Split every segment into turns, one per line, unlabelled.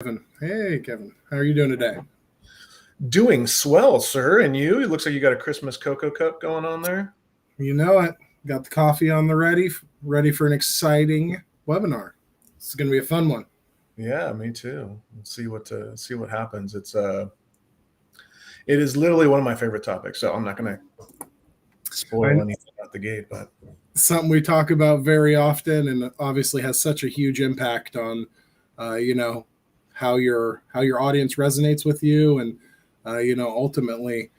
Kevin. Hey, Kevin. How are you doing today?
Doing swell, sir. And you? It looks like you got a Christmas cocoa cup going on there.
You know it. Got the coffee on the ready for an exciting webinar. It's going to be a fun one.
Yeah, me too. Let's see what happens. It is literally one of my favorite topics, so I'm not going to spoil anything out the gate. But
something we talk about very often, and obviously has such a huge impact on, how your audience resonates with you, and ultimately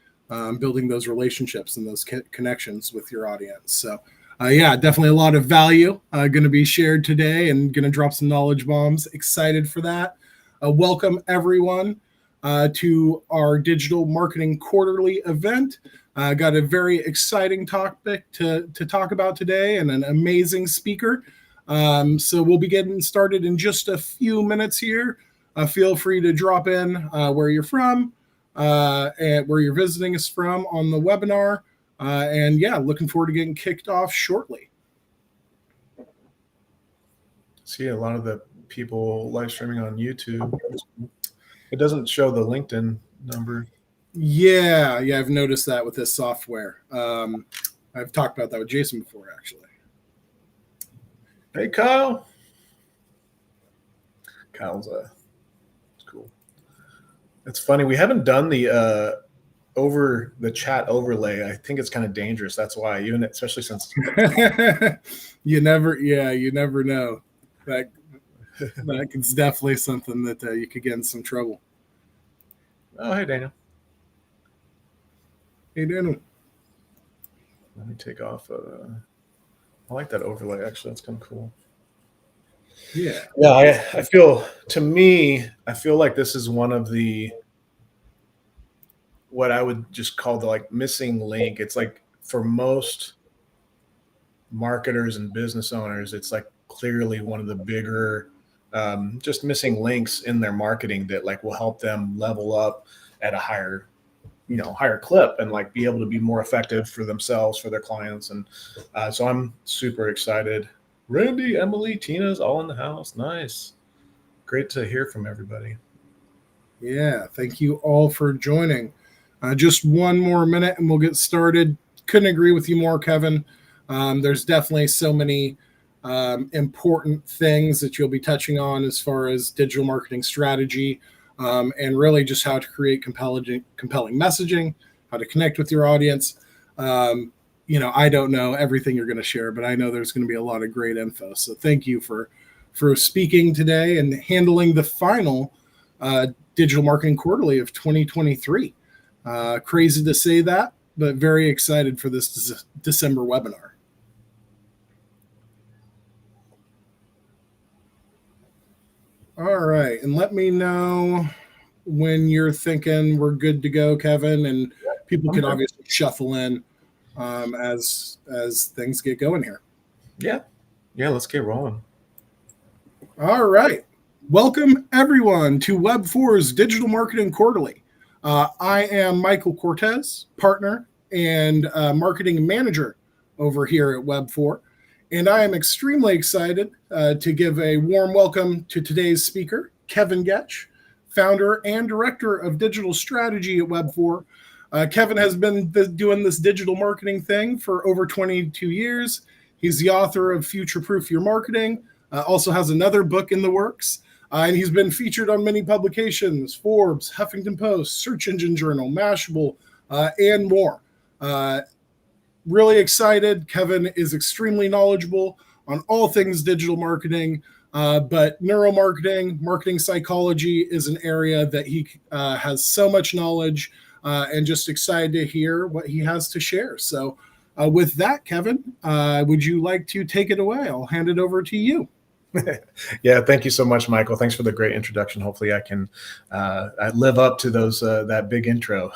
building those relationships and those connections with your audience. So, yeah, definitely a lot of value going to be shared today, and going to drop some knowledge bombs. Excited for that. Welcome everyone to our digital marketing quarterly event. Got a very exciting topic to talk about today, and an amazing speaker. So we'll be getting started in just a few minutes here. Feel free to drop in where you're from, and where you're visiting us from on the webinar. And yeah, looking forward to getting kicked off shortly.
See a lot of the people live streaming on YouTube. It doesn't show the LinkedIn number.
Yeah, I've noticed that with this software. I've talked about that with Jason before, actually.
Hey, Kyle. Kyle's it's cool. It's funny. We haven't done the over the chat overlay. I think it's kind of dangerous. That's why, even especially since
you never know. That's definitely something that you could get in some trouble.
Oh, hey, Daniel.
Hey, Daniel.
Let me take off. I like that overlay. Actually, that's kind of cool.
Yeah.
I feel like this is one of the, what I would just call the like missing link. It's like for most marketers and business owners, it's like clearly one of the bigger just missing links in their marketing that like will help them level up at a higher clip, and like be able to be more effective for themselves, for their clients. And so I'm super excited. Randy, Emily, Tina's all in the house. Nice. Great to hear from everybody.
Yeah, thank you all for joining. Just one more minute and we'll get started. Couldn't agree with you more, Kevin. There's definitely so many important things that you'll be touching on as far as digital marketing strategy, and really just how to create compelling messaging, how to connect with your audience. I don't know everything you're going to share, but I know there's going to be a lot of great info. So thank you for speaking today and handling the final Digital Marketing Quarterly of 2023. Crazy to say that, but very excited for this December webinar. All right, and let me know when you're thinking we're good to go, Kevin, and people can obviously shuffle in as things get going here.
Yeah, let's get rolling.
All right. Welcome, everyone, to Web4's Digital Marketing Quarterly. I am Michael Cortez, partner and marketing manager over here at Web4, and I am extremely excited to give a warm welcome to today's speaker, Kevin Getch, founder and director of digital strategy at Web4. Kevin has been doing this digital marketing thing for over 22 years. He's the author of Future Proof Your Marketing, also has another book in the works, and he's been featured on many publications: Forbes, Huffington Post, Search Engine Journal, Mashable, and more. Really excited. Kevin is extremely knowledgeable on all things digital marketing, but neuromarketing, marketing psychology is an area that he has so much knowledge, and just excited to hear what he has to share. So with that, Kevin, would you like to take it away? I'll hand it over to you.
Yeah, thank you so much, Michael. Thanks for the great introduction. Hopefully I can live up to those that big intro.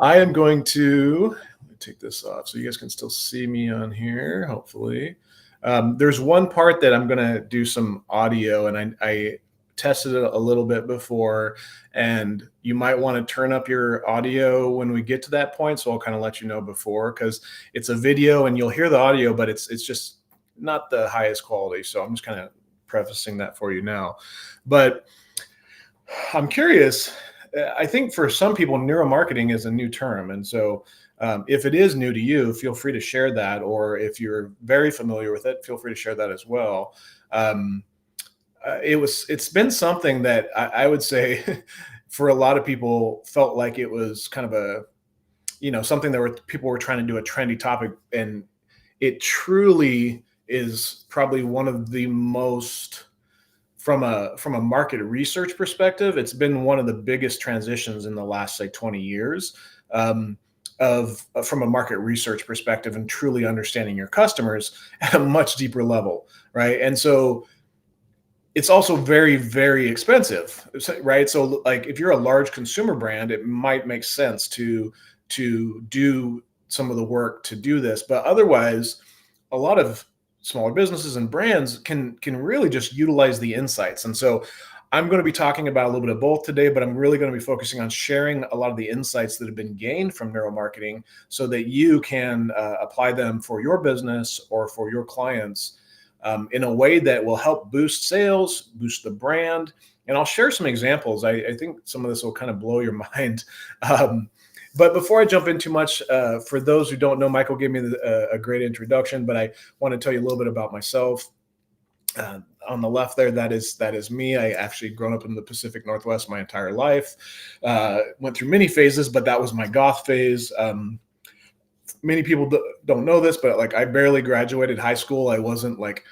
I am going to take this off so you guys can still see me on here, hopefully. There's one part that I'm going to do some audio, and I tested it a little bit before, and you might want to turn up your audio when we get to that point. So I'll kind of let you know before, because it's a video and you'll hear the audio, but it's just not the highest quality. So I'm just kind of prefacing that for you now. But I'm curious. I think for some people, neuromarketing is a new term. And so if it is new to you, feel free to share that. Or if you're very familiar with it, feel free to share that as well. Um, it's been something that I would say for a lot of people felt like it was kind of a, something that people were trying to do a trendy topic. And it truly is probably one of the most, from a market research perspective, it's been one of the biggest transitions in the last, say, 20 years from a market research perspective, and truly understanding your customers at a much deeper level, right? And so it's also very, very expensive, right? So like if you're a large consumer brand, it might make sense to do some of the work to do this. But otherwise, a lot of smaller businesses and brands can really just utilize the insights. And so I'm going to be talking about a little bit of both today, but I'm really going to be focusing on sharing a lot of the insights that have been gained from neuromarketing so that you can apply them for your business or for your clients in a way that will help boost sales, boost the brand. And I'll share some examples. I think some of this will kind of blow your mind. But before I jump in too much, for those who don't know, Michael gave me a great introduction, but I want to tell you a little bit about myself. On the left there, that is me. I actually grown up in the Pacific Northwest my entire life. Went through many phases, but that was my goth phase. Many people don't know this, but like I barely graduated high school. I wasn't like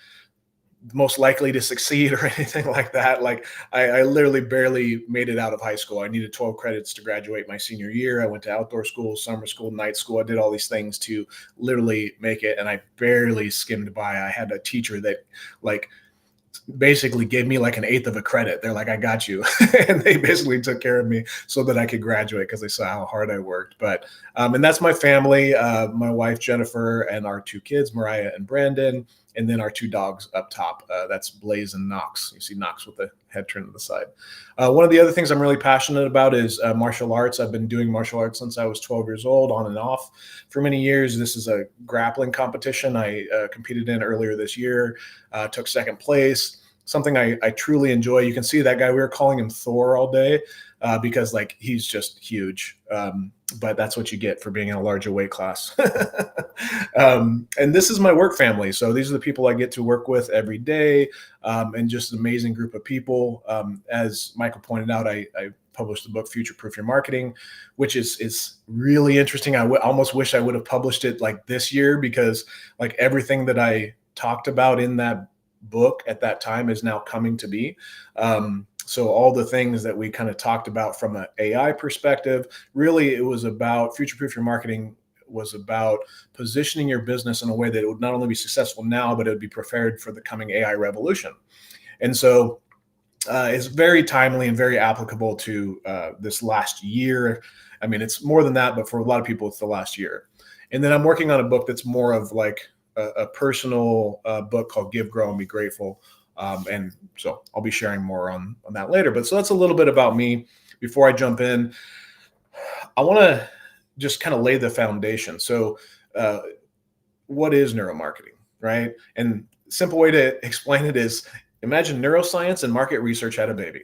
most likely to succeed or anything like that. Like I literally barely made it out of high school. I needed 12 credits to graduate my senior year. I went to outdoor school, summer school, night school. I did all these things to literally make it. And I barely skimmed by. I had a teacher that like basically gave me like an eighth of a credit. They're like, I got you. And they basically took care of me so that I could graduate because they saw how hard I worked. But, and that's my family, my wife, Jennifer, and our two kids, Mariah and Brandon, and then our two dogs up top. That's Blaze and Knox. You see Knox with the head turned to the side. One of the other things I'm really passionate about is martial arts. I've been doing martial arts since I was 12 years old, on and off for many years. This is a grappling competition I competed in earlier this year, took second place. Something I truly enjoy. You can see that guy, we were calling him Thor all day because like he's just huge. But that's what you get for being in a larger weight class. And this is my work family. So these are the people I get to work with every day, and just an amazing group of people. As Michael pointed out, I published the book Future Proof Your Marketing, which is really interesting. I almost wish I would have published it like this year, because like everything that I talked about in that book at that time is now coming to be. So all the things that we kind of talked about from an AI perspective, really it was about Future Proof Your Marketing was about positioning your business in a way that it would not only be successful now, but it would be prepared for the coming AI revolution. And so it's very timely and very applicable to this last year. I mean, it's more than that, but for a lot of people, it's the last year. And then I'm working on a book that's more of like a personal book called Give, Grow, and Be Grateful. And so I'll be sharing more on that later. But so that's a little bit about me. Before I jump in, I want to just kind of lay the foundation. So what is neuromarketing, right? And simple way to explain it is, imagine neuroscience and market research had a baby.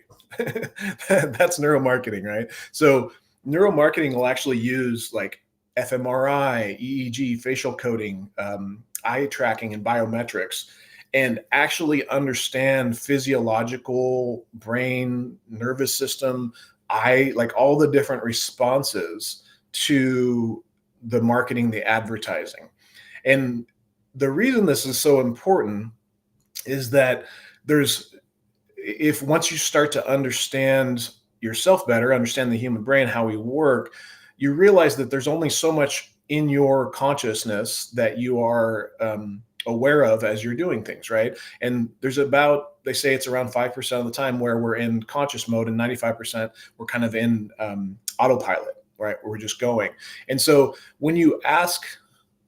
That's neuromarketing, right? So neuromarketing will actually use like fMRI, EEG, facial coding, eye tracking, and biometrics, and actually understand physiological, brain, nervous system, like all the different responses to the marketing, the advertising. And the reason this is so important is that once you start to understand yourself better, understand the human brain, how we work, you realize that there's only so much in your consciousness that you are aware of as you're doing things, right? And there's they say it's around 5% of the time where we're in conscious mode, and 95% we're kind of in autopilot, right? We're just going. And so when you ask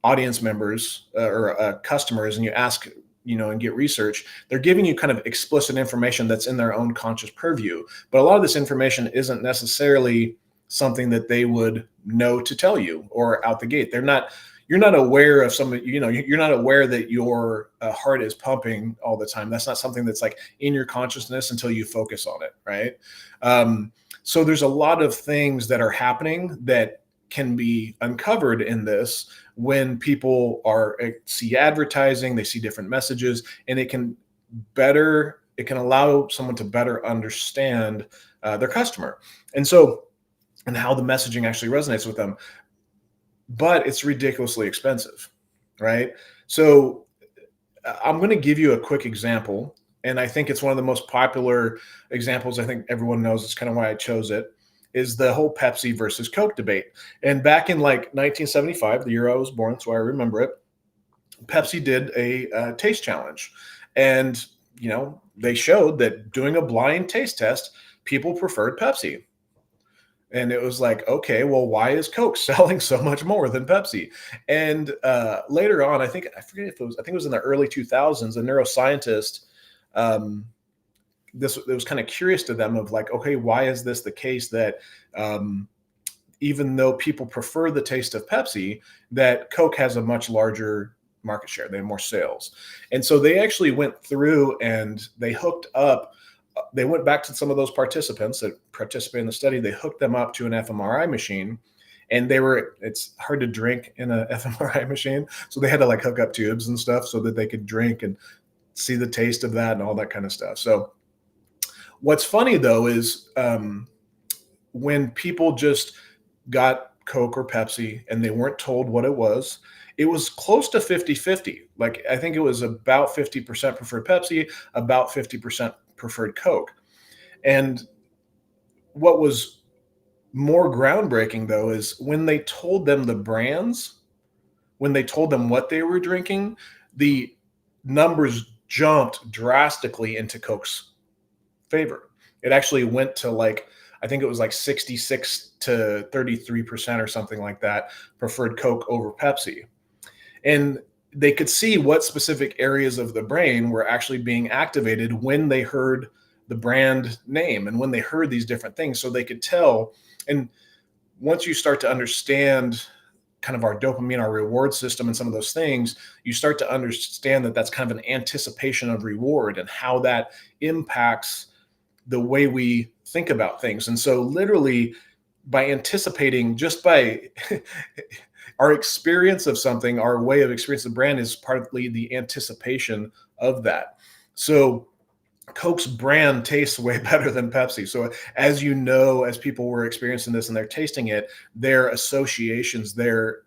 audience members or customers, and you ask, and get research, they're giving you kind of explicit information that's in their own conscious purview. But a lot of this information isn't necessarily something that they would know to tell you or out the gate. They're not, you're not aware of some, you're not aware that your heart is pumping all the time. That's not something that's like in your consciousness until you focus on it, right? So there's a lot of things that are happening that can be uncovered in this when people see advertising, they see different messages, and it can allow someone to better understand their customer. And how the messaging actually resonates with them. But it's ridiculously expensive, right? So I'm going to give you a quick example. And I think it's one of the most popular examples. I think everyone knows. It's kind of why I chose it, is the whole Pepsi versus Coke debate. And back in like 1975, the year I was born, that's why I remember it, Pepsi did a taste challenge. And, they showed that doing a blind taste test, people preferred Pepsi. And it was like, okay, well, why is Coke selling so much more than Pepsi? And later on, I think it was in the early 2000s, a neuroscientist, it was kind of curious to them of like, okay, why is this the case that even though people prefer the taste of Pepsi, that Coke has a much larger market share, they have more sales. And so they actually went through and they went back to some of those participants that participated in the study. They hooked them up to an fMRI machine, and it's hard to drink in a fMRI machine. So they had to like hook up tubes and stuff so that they could drink and see the taste of that and all that kind of stuff. So what's funny though is when people just got Coke or Pepsi and they weren't told what it was close to 50-50. Like I think it was about 50% preferred Pepsi, about 50% preferred Coke. And what was more groundbreaking though is when they told them the brands, when they told them what they were drinking, the numbers jumped drastically into Coke's favor. It actually went to like, I think it was like 66 to 33% or something like that preferred Coke over Pepsi. And they could see what specific areas of the brain were actually being activated when they heard the brand name and when they heard these different things. So they could tell. And once you start to understand kind of our dopamine, our reward system and some of those things, you start to understand that that's kind of an anticipation of reward and how that impacts the way we think about things. And so literally by anticipating, just by our experience of something, our way of experiencing the brand is partly the anticipation of that. So Coke's brand tastes way better than Pepsi. So as people were experiencing this and they're tasting it, their associations, their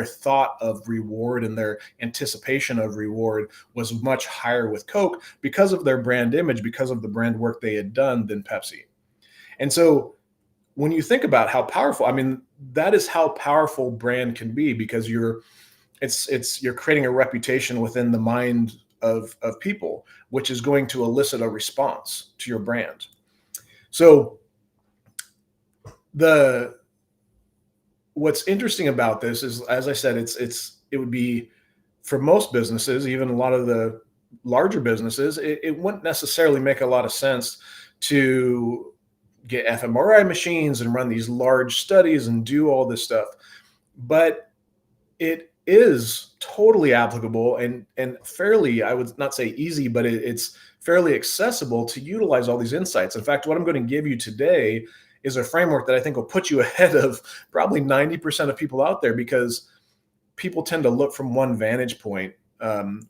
thought of reward and their anticipation of reward was much higher with Coke because of their brand image, because of the brand work they had done than Pepsi. And so when you think about how powerful, I mean, that is how powerful brand can be, because you're creating a reputation within the mind of people, which is going to elicit a response to your brand. So what's interesting about this is, as I said, it would be for most businesses, even a lot of the larger businesses, it wouldn't necessarily make a lot of sense to get fMRI machines and run these large studies and do all this stuff. But it is totally applicable and fairly, I would not say easy, but it's fairly accessible to utilize all these insights. In fact, what I'm going to give you today is a framework that I think will put you ahead of probably 90% of people out there, because people tend to look from one vantage point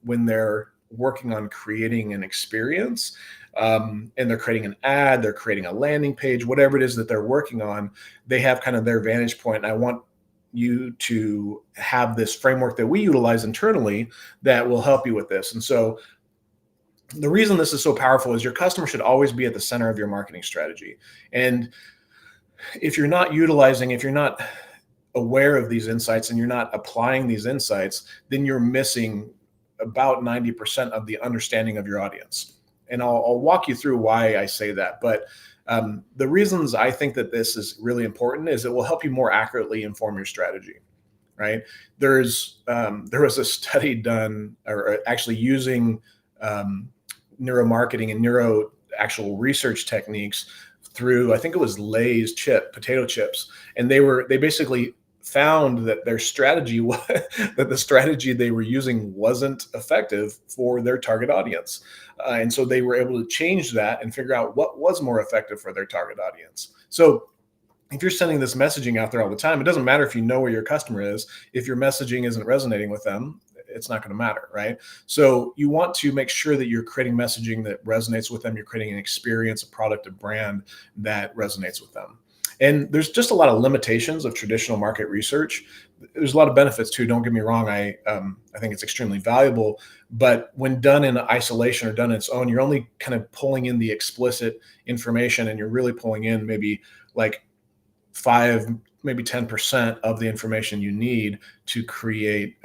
when they're working on creating an experience. And they're creating an ad, they're creating a landing page, whatever it is that they're working on, they have kind of their vantage point. And I want you to have this framework that we utilize internally that will help you with this. And so the reason this is so powerful is your customer should always be at the center of your marketing strategy. And if you're not aware of these insights and you're not applying these insights, then you're missing about 90% of the understanding of your audience. And I'll walk you through why I say that. But the reasons I think that this is really important is it will help you more accurately inform your strategy, right? There was a study done, or actually using neuromarketing and actual research techniques through, I think it was Lay's potato chips. And they basically found that their strategy that the strategy they were using wasn't effective for their target audience. And so they were able to change that and figure out what was more effective for their target audience. So if you're sending this messaging out there all the time, it doesn't matter if you know where your customer is. If your messaging isn't resonating with them, it's not going to matter, right? So you want to make sure that you're creating messaging that resonates with them. You're creating an experience, a product, a brand that resonates with them. And there's just a lot of limitations of traditional market research. There's a lot of benefits too. Don't get me wrong. I think it's extremely valuable, but when done in isolation or done on its own, you're only kind of pulling in the explicit information, and you're really pulling in maybe like 5, maybe 10% of the information you need to create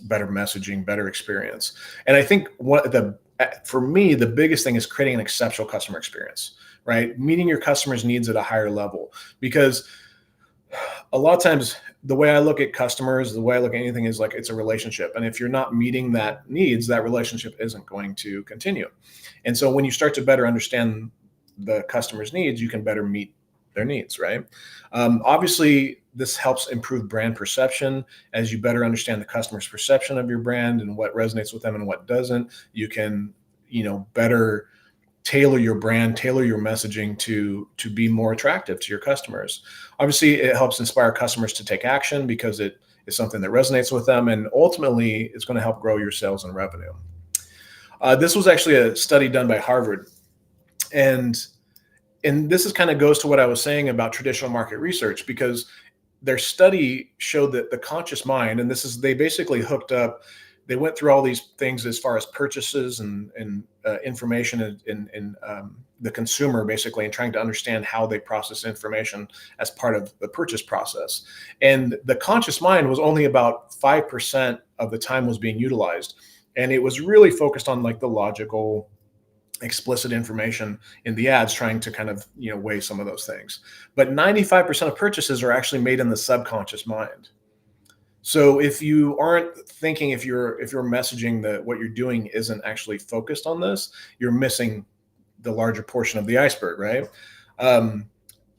better messaging, better experience. And I think for me, the biggest thing is creating an exceptional customer experience, right? Meeting your customers' needs at a higher level, because a lot of times the way I look at customers, the way I look at anything is like it's a relationship. And if you're not meeting that needs, that relationship isn't going to continue. And so when you start to better understand the customer's needs, you can better meet their needs, right? Obviously, this helps improve brand perception. As you better understand the customer's perception of your brand and what resonates with them and what doesn't, you can, better tailor your brand, tailor your messaging to be more attractive to your customers. Obviously, it helps inspire customers to take action because it is something that resonates with them, and ultimately, it's going to help grow your sales and revenue. This was actually a study done by Harvard, and this is kind of goes to what I was saying about traditional market research, because their study showed that the conscious mind, and they basically they went through all these things as far as purchases and information in the consumer, basically, and trying to understand how they process information as part of the purchase process. And the conscious mind was only about 5% of the time was being utilized. And it was really focused on like the logical, explicit information in the ads, trying to kind of weigh some of those things. But 95% of purchases are actually made in the subconscious mind. So if you aren't thinking, if you're messaging that what you're doing isn't actually focused on this, you're missing the larger portion of the iceberg, right?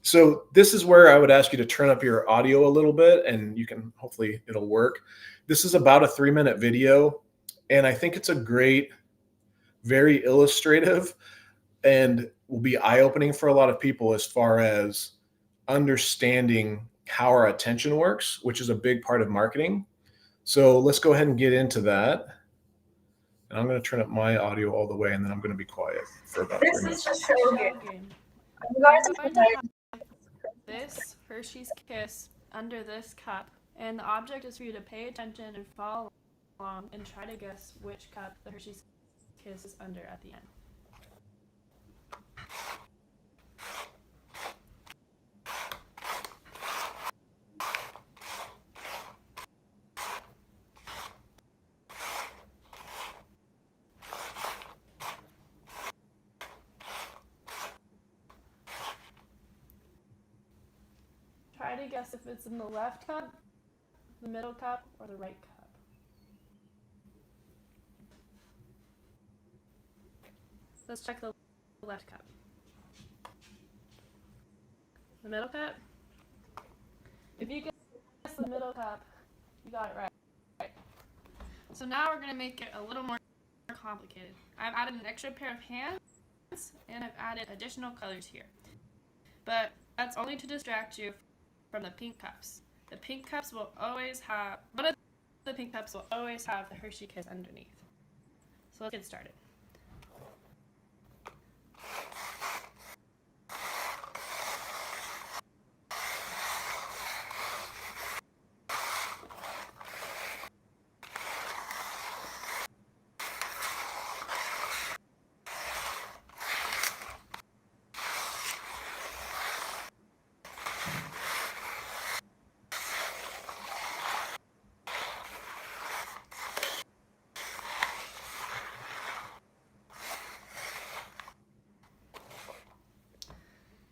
So this is where I would ask you to turn up your audio a little bit, and hopefully it'll work. This is about a 3-minute video, and I think it's a great, very illustrative, and will be eye-opening for a lot of people as far as understanding how our attention works, which is a big part of marketing. So let's go ahead and get into that. And I'm going to turn up my audio all the way, and then I'm going to be quiet for about 3 minutes.
This is just so good. I'm going to have this Hershey's Kiss under this cup, and the object is for you to pay attention and follow along and try to guess which cup the Hershey's Kiss is under at the end. Try to guess if it's in the left cup, the middle cup, or the right cup. Let's check the left cup. The middle cup? If you guess the middle cup, you got it right. So now we're going to make it a little more complicated. I've added an extra pair of hands, and I've added additional colors here. But that's only to distract you from the pink cups. The pink cups will always have, one of the pink cups will always have the Hershey Kiss underneath. So let's get started.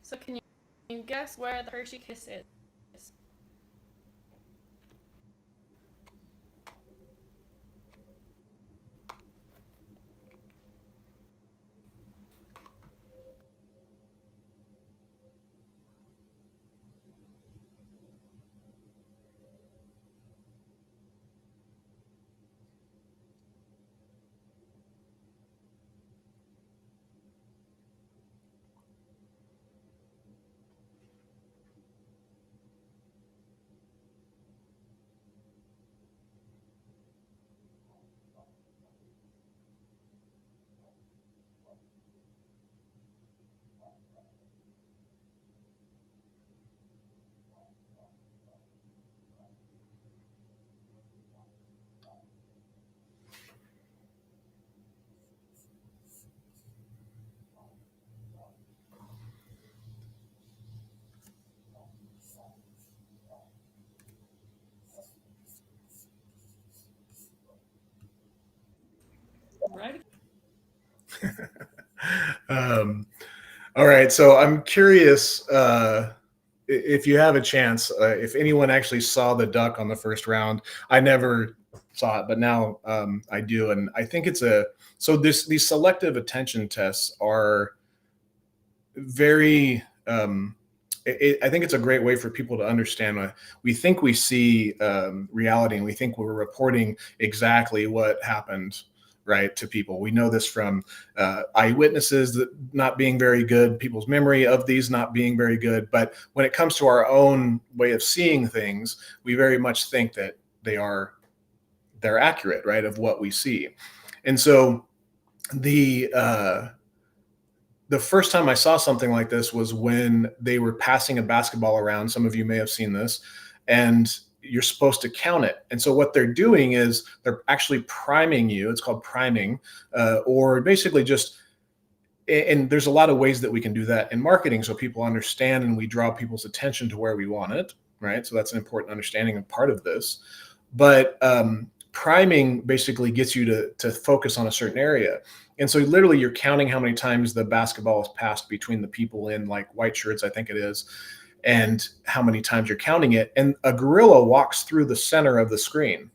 So can you guess where the Hershey Kiss is?
All right. So I'm curious if you have a chance, if anyone actually saw the duck on the first round. I never saw it, but now I do. And I think these selective attention tests are very, I think it's a great way for people to understand. We think we see reality, and we think we're reporting exactly what happened, right, to people. We know this from eyewitnesses that not being very good, people's memory of these not being very good. But when it comes to our own way of seeing things, we very much think that they're accurate, right, of what we see. And so the the first time I saw something like this was when they were passing a basketball around. Some of you may have seen this, and you're supposed to count it. And so what they're doing is they're actually priming you. It's called priming, or basically just. And there's a lot of ways that we can do that in marketing, so people understand and we draw people's attention to where we want it, right? So that's an important understanding of part of this. But priming basically gets you to focus on a certain area. And so literally you're counting how many times the basketball is passed between the people in like white shirts, I think it is, and how many times you're counting it. And a gorilla walks through the center of the screen,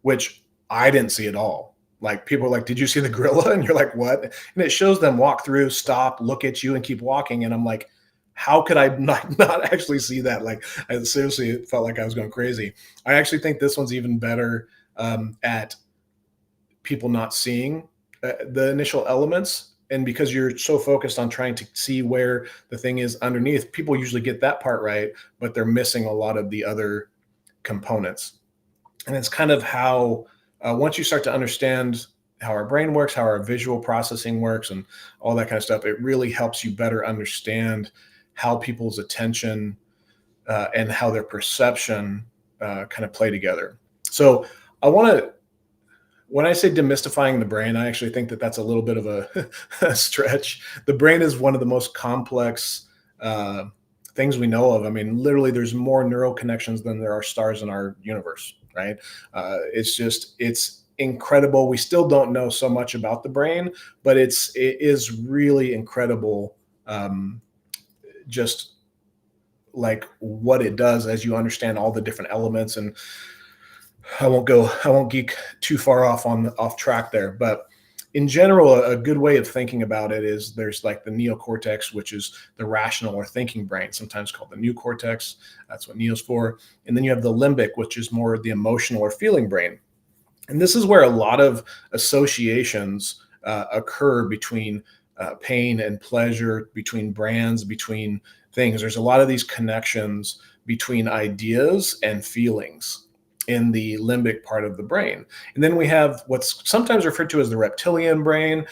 which I didn't see at all. Like people are like, did you see the gorilla? And you're like, what? And it shows them walk through, stop, look at you, and keep walking. And I'm like, how could I not actually see that? Like, I seriously felt like I was going crazy. I actually think this one's even better at people not seeing the initial elements. And because you're so focused on trying to see where the thing is underneath, people usually get that part right, but they're missing a lot of the other components. And it's kind of how, once you start to understand how our brain works, how our visual processing works, and all that kind of stuff, it really helps you better understand how people's attention and how their perception kind of play together. So I want to, when I say demystifying the brain, I actually think that that's a little bit of a stretch. The brain is one of the most complex things we know of. I mean, literally, there's more neural connections than there are stars in our universe, right? It's incredible. We still don't know so much about the brain, but it is really incredible. Just like what it does as you understand all the different elements. And I won't geek too far off track there, but in general, a good way of thinking about it is there's like the neocortex, which is the rational or thinking brain, sometimes called the new cortex. That's what neo's for. And then you have the limbic, which is more the emotional or feeling brain. And this is where a lot of associations occur between pain and pleasure, between brands, between things. There's a lot of these connections between ideas and feelings in the limbic part of the brain. And then we have what's sometimes referred to as the reptilian brain,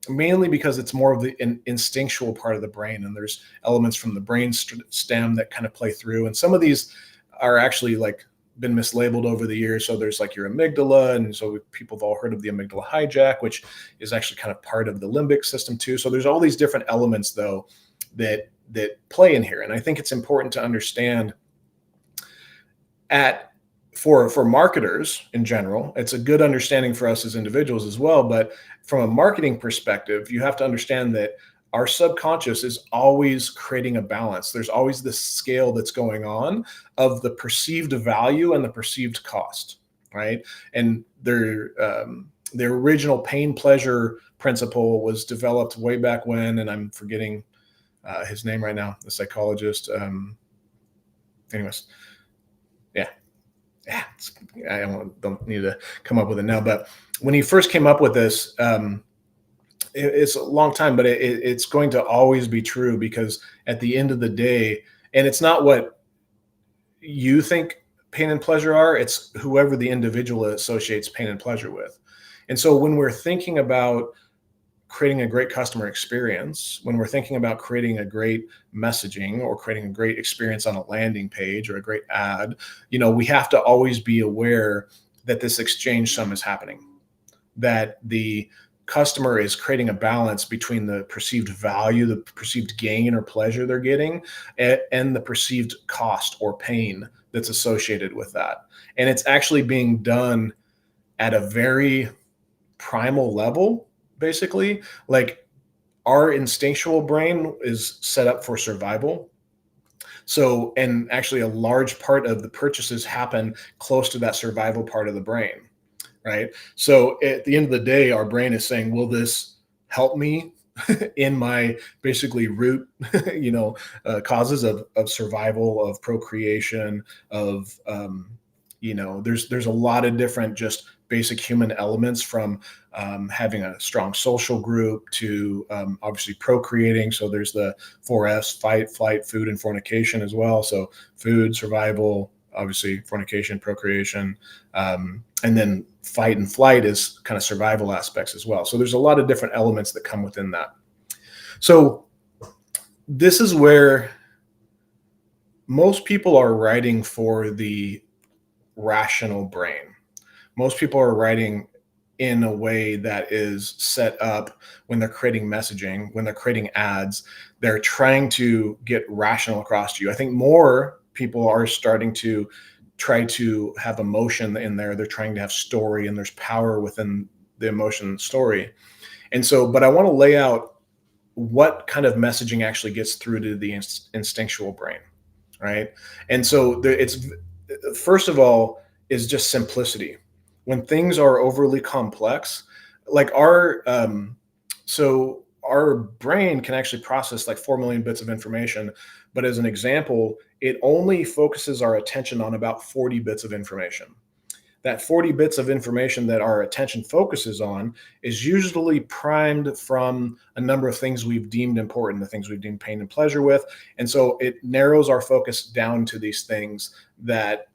mainly because it's more of the instinctual part of the brain. And there's elements from the brain stem that kind of play through. And some of these are actually like been mislabeled over the years. So there's like your amygdala. And so people have all heard of the amygdala hijack, which is actually kind of part of the limbic system too. So there's all these different elements though that play in here. And I think it's important to understand for marketers in general, it's a good understanding for us as individuals as well. But from a marketing perspective, you have to understand that our subconscious is always creating a balance. There's always this scale that's going on of the perceived value and the perceived cost, right? And the original pain pleasure principle was developed way back when, and I'm forgetting his name right now, the psychologist. Anyways, yeah. I don't need to come up with it now, but when he first came up with this, it's a long time, but it's going to always be true, because at the end of the day, and it's not what you think pain and pleasure are, it's whoever the individual associates pain and pleasure with. And so when we're thinking about creating a great customer experience, when we're thinking about creating a great messaging or creating a great experience on a landing page or a great ad, we have to always be aware that this exchange sum is happening, that the customer is creating a balance between the perceived value, the perceived gain or pleasure they're getting, and the perceived cost or pain that's associated with that. And it's actually being done at a very primal level. Basically, like our instinctual brain is set up for survival. So, and actually a large part of the purchases happen close to that survival part of the brain, right? So at the end of the day, our brain is saying, will this help me in my basically root, causes of survival, of procreation, of, there's a lot of different just basic human elements, from having a strong social group to obviously procreating. So there's the 4Fs: fight, flight, food, and fornication as well. So food, survival, obviously fornication, procreation, and then fight and flight is kind of survival aspects as well. So there's a lot of different elements that come within that. So this is where most people are writing for the rational brain. Most people are writing in a way that is set up when they're creating messaging, when they're creating ads, they're trying to get rational across to you. I think more people are starting to try to have emotion in there. They're trying to have story, and there's power within the emotion and story. And so, but I want to lay out what kind of messaging actually gets through to the instinctual brain, right? And so it's, first of all, is just simplicity. When things are overly complex, like so our brain can actually process like 4 million bits of information, but as an example, it only focuses our attention on about 40 bits of information. That 40 bits of information that our attention focuses on is usually primed from a number of things we've deemed important, the things we've deemed pain and pleasure with. And so it narrows our focus down to these things that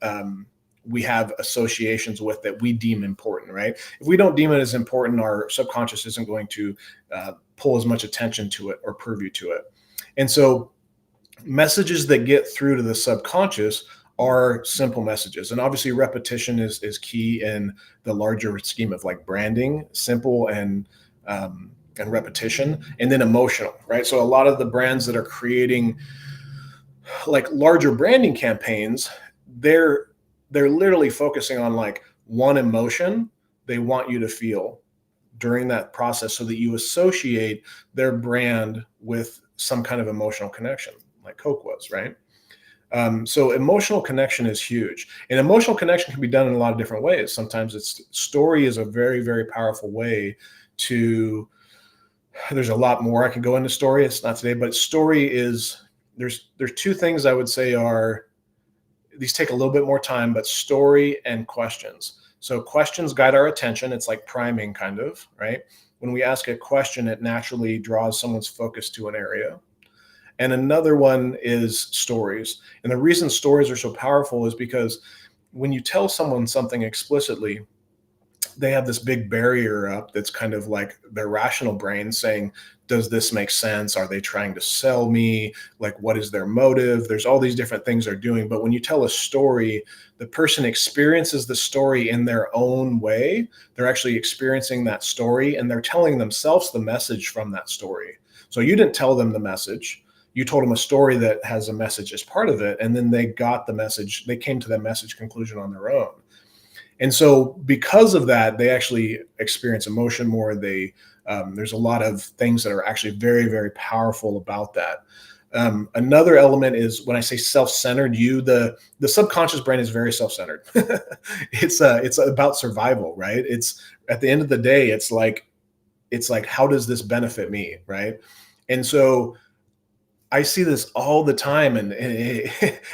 we have associations with, that we deem important, right? If we don't deem it as important, our subconscious isn't going to pull as much attention to it or purview to it. And so messages that get through to the subconscious are simple messages. And obviously repetition is key in the larger scheme of like branding, simple and repetition, and then emotional, right? So a lot of the brands that are creating like larger branding campaigns, they're literally focusing on like one emotion they want you to feel during that process, so that you associate their brand with some kind of emotional connection, like Coke was, right? So emotional connection is huge, and emotional connection can be done in a lot of different ways. Sometimes story is a very, very powerful way to, there's a lot more I can go into story. It's not today, but story is, there's two things I would say are, these take a little bit more time, but story and questions. So questions guide our attention. It's like priming kind of, right? When we ask a question, it naturally draws someone's focus to an area. And another one is stories. And the reason stories are so powerful is because when you tell someone something explicitly, they have this big barrier up that's kind of like their rational brain saying, does this make sense? Are they trying to sell me? Like, what is their motive? There's all these different things they're doing. But when you tell a story, the person experiences the story in their own way. They're actually experiencing that story, and they're telling themselves the message from that story. So you didn't tell them the message. You told them a story that has a message as part of it, and then they got the message. They came to that message conclusion on their own. And so because of that, they actually experience emotion more. There's a lot of things that are actually very, very powerful about that. Another element is when I say self-centered, the subconscious brain is very self-centered. It's about survival, right? It's at the end of the day, it's like, how does this benefit me, right? And so I see this all the time, and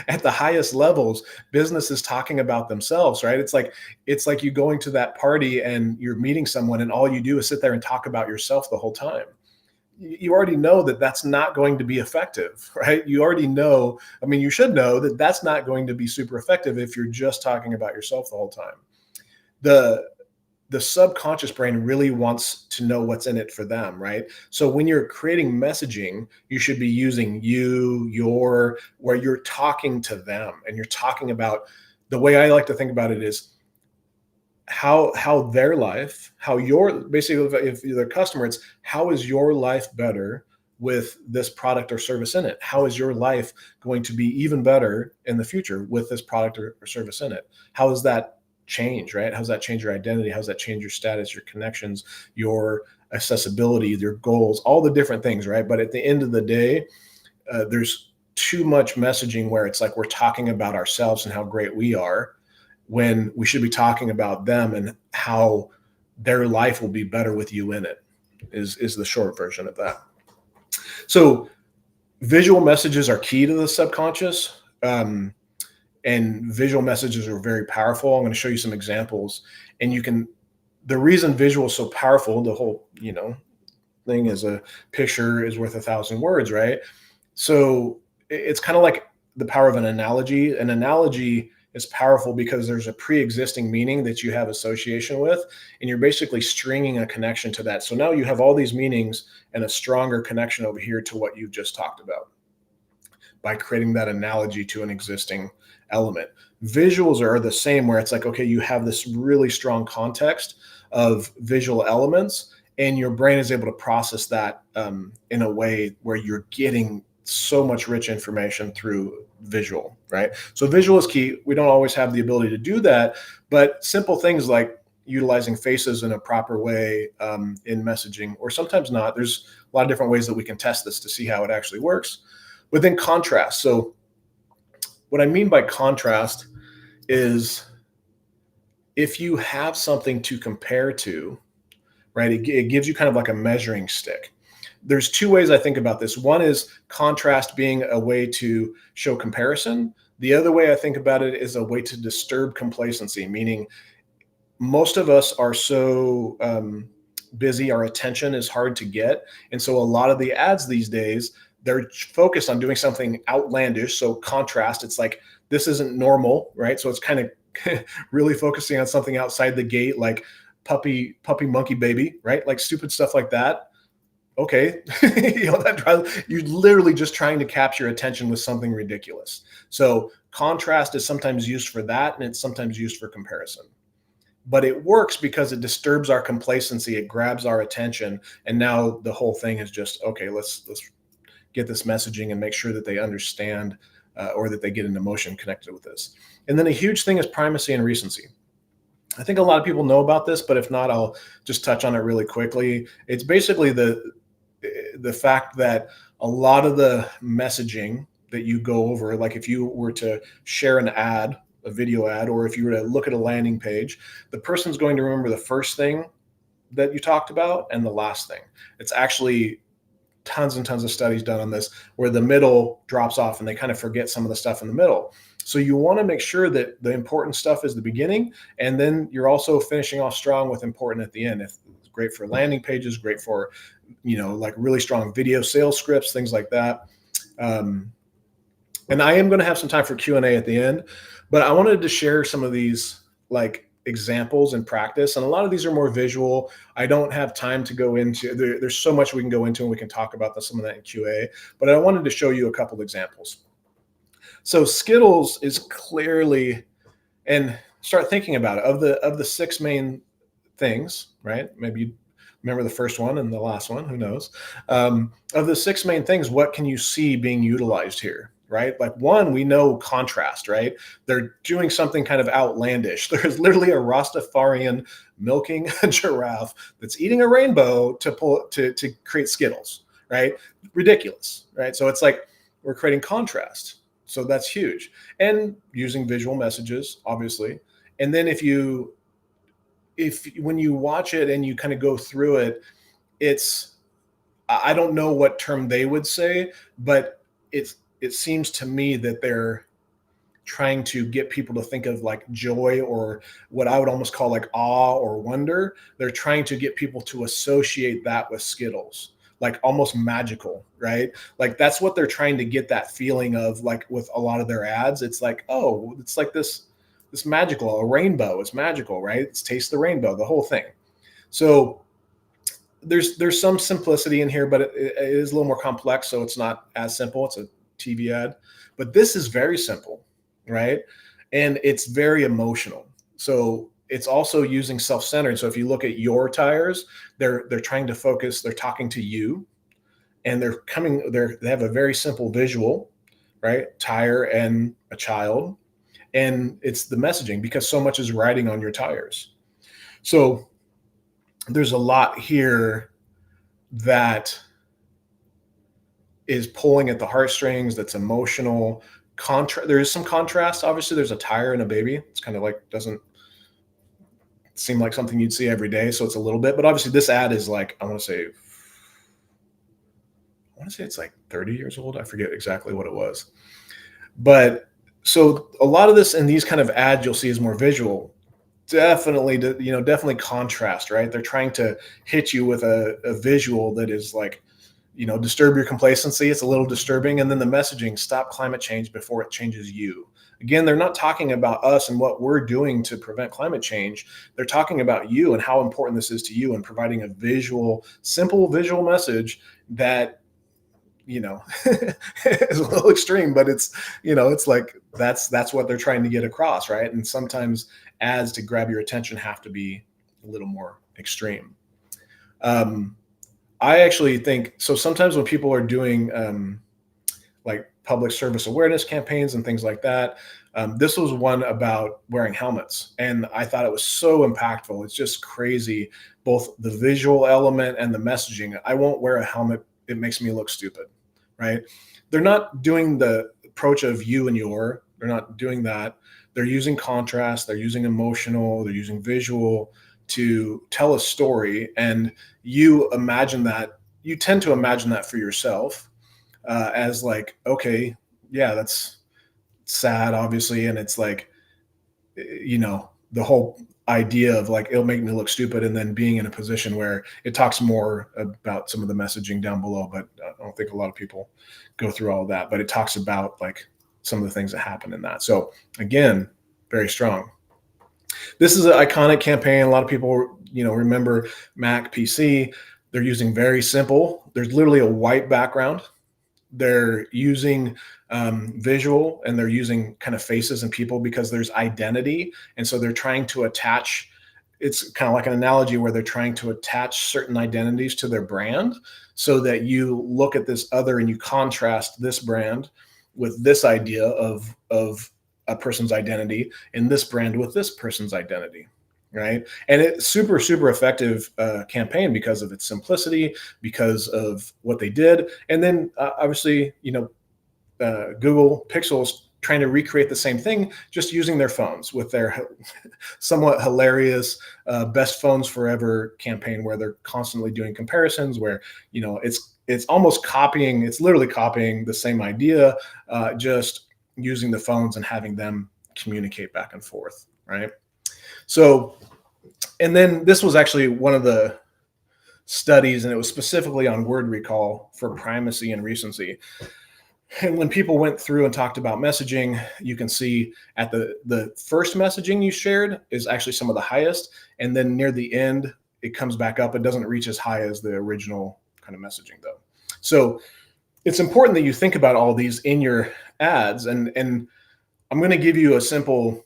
at the highest levels, businesses talking about themselves, right? It's like you going to that party and you're meeting someone, and all you do is sit there and talk about yourself the whole time. You already know that that's not going to be effective, right? You already know, I mean, you should know that that's not going to be super effective if you're just talking about yourself the whole time. The subconscious brain really wants to know what's in it for them, right? So when you're creating messaging, you should be using where you're talking to them, and you're talking about, the way I like to think about it is how their life, basically, if you're the customer, it's how is your life better with this product or service in it? How is your life going to be even better in the future with this product or service in it? How does that change, right? How does that change your identity? How does that change your status, your connections, your accessibility, your goals, all the different things, right? But at the end of the day, there's too much messaging where it's like we're talking about ourselves and how great we are when we should be talking about them and how their life will be better with you in it, is the short version of that. So visual messages are key to the subconscious, and visual messages are very powerful. I'm going to show you some examples, and the reason visual is so powerful, the whole, thing is a picture is worth 1,000 words, right? So it's kind of like the power of an analogy. An analogy is powerful because there's a pre-existing meaning that you have association with, and you're basically stringing a connection to that. So now you have all these meanings and a stronger connection over here to what you've just talked about by creating that analogy to an existing element. Visuals are the same, where it's like, okay, you have this really strong context of visual elements, and your brain is able to process that in a way where you're getting so much rich information through visual, right? So visual is key. We don't always have the ability to do that, but simple things like utilizing faces in a proper way in messaging, or sometimes not. There's a lot of different ways that we can test this to see how it actually works. But then contrast. So what I mean by contrast is if you have something to compare to, right, it gives you kind of like a measuring stick. There's two ways I think about this. One is contrast being a way to show comparison. The other way I think about it is a way to disturb complacency, meaning most of us are so busy, our attention is hard to get. And so a lot of the ads these days, they're focused on doing something outlandish. So contrast, it's like, this isn't normal, right? So it's kind of really focusing on something outside the gate, like puppy monkey baby, right? Like stupid stuff like that. Okay. You're literally just trying to capture attention with something ridiculous. So contrast is sometimes used for that, and it's sometimes used for comparison. But it works because it disturbs our complacency. It grabs our attention. And now the whole thing is just, okay, let's get this messaging and make sure that they understand or that they get an emotion connected with this. And then a huge thing is primacy and recency. I think a lot of people know about this, but if not, I'll just touch on it really quickly. It's basically the fact that a lot of the messaging that you go over, like if you were to share an ad, a video ad, or if you were to look at a landing page, the person's going to remember the first thing that you talked about and the last thing. It's actually tons and tons of studies done on this where the middle drops off and they kind of forget some of the stuff in the middle. So you want to make sure that the important stuff is the beginning, and then you're also finishing off strong with important at the end. It's great for landing pages, great for, like really strong video sales scripts, things like that. And I am going to have some time for Q&A at the end, but I wanted to share some of these like examples in practice. And a lot of these are more visual. I don't have time to go into, there's so much we can go into and we can talk about some of that in QA, but I wanted to show you a couple of examples. So Skittles is clearly, and start thinking about it, of the six main things, right? Maybe you remember the first one and the last one, who knows? Of the six main things, what can you see being utilized here, right? Like one, we know contrast, right? They're doing something kind of outlandish. There's literally a Rastafarian milking a giraffe that's eating a rainbow to create Skittles, right? Ridiculous, right? So it's like we're creating contrast. So that's huge. And using visual messages, obviously. And then when you watch it and you kind of go through it, I don't know what term they would say, but it seems to me that they're trying to get people to think of like joy, or what I would almost call like awe or wonder. They're trying to get people to associate that with Skittles, like almost magical, right? Like that's what they're trying to get that feeling of, like with a lot of their ads. It's like, oh, it's like this magical, a rainbow is magical, right? It's taste the rainbow, the whole thing. So there's some simplicity in here, but it is a little more complex. So it's not as simple. It's a TV ad, but this is very simple, right? And it's very emotional. So it's also using self-centered. So if you look at your tires, they're trying to focus, they're talking to you, and they have a very simple visual, right? Tire and a child. And it's the messaging, because so much is riding on your tires. So there's a lot here that is pulling at the heartstrings, that's emotional. There is some contrast. Obviously, there's a tire and a baby. It's kind of like, doesn't seem like something you'd see every day. So it's a little bit, but obviously this ad is like, I want to say it's like 30 years old. I forget exactly what it was. But so a lot of this in these kind of ads you'll see is more visual. Definitely contrast, right? They're trying to hit you with a visual that is like, disturb your complacency. It's a little disturbing. And then the messaging, stop climate change before it changes you. Again, they're not talking about us and what we're doing to prevent climate change. They're talking about you and how important this is to you, and providing a simple visual message that, is a little extreme, but it's like, that's what they're trying to get across, right? And sometimes ads to grab your attention have to be a little more extreme. I actually think so. Sometimes when people are doing like public service awareness campaigns and things like that, this was one about wearing helmets, and I thought it was so impactful. It's just crazy, both the visual element and the messaging. I won't wear a helmet. It makes me look stupid, right? They're not doing the approach of you and your. They're not doing that. They're using contrast. They're using emotional. They're using visual to tell a story, and you tend to imagine that for yourself as like, okay, yeah, that's sad, obviously, and it's like, the whole idea of like, it'll make me look stupid, and then being in a position where it talks more about some of the messaging down below, but I don't think a lot of people go through all of that, but it talks about like some of the things that happen in that. So again, very strong. This is an iconic campaign. A lot of people, remember Mac PC. They're using very simple. There's literally a white background. They're using visual, and they're using kind of faces and people because there's identity. And so they're trying to attach, it's kind of like an analogy where they're trying to attach certain identities to their brand, so that you look at this other and you contrast this brand with this idea of a person's identity, and this brand with this person's identity, right? And it's super, super effective campaign because of its simplicity, because of what they did. And then obviously, Google Pixel's trying to recreate the same thing, just using their phones with their somewhat hilarious best phones forever campaign, where they're constantly doing comparisons, where, it's almost copying, it's literally copying the same idea, just using the phones and having them communicate back and forth, right? So, and then this was actually one of the studies, and it was specifically on word recall for primacy and recency. And when people went through and talked about messaging, you can see at the first messaging you shared is actually some of the highest. And then near the end, it comes back up. It doesn't reach as high as the original kind of messaging though. So it's important that you think about all these in your ads. And I'm going to give you a simple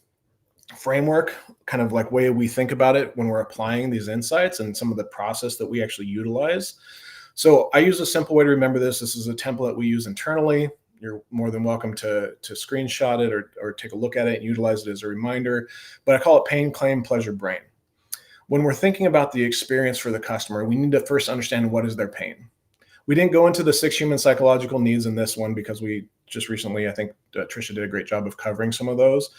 framework, kind of like way we think about it when we're applying these insights, and some of the process that we actually utilize. So I use a simple way to remember this. This is a template we use internally. You're more than welcome to screenshot it or take a look at it and utilize it as a reminder. But I call it pain, claim, pleasure, brain. When we're thinking about the experience for the customer, we need to first understand what is their pain. We didn't go into the 6 human psychological needs in this one because we just recently, I think Trisha did a great job of covering some of those.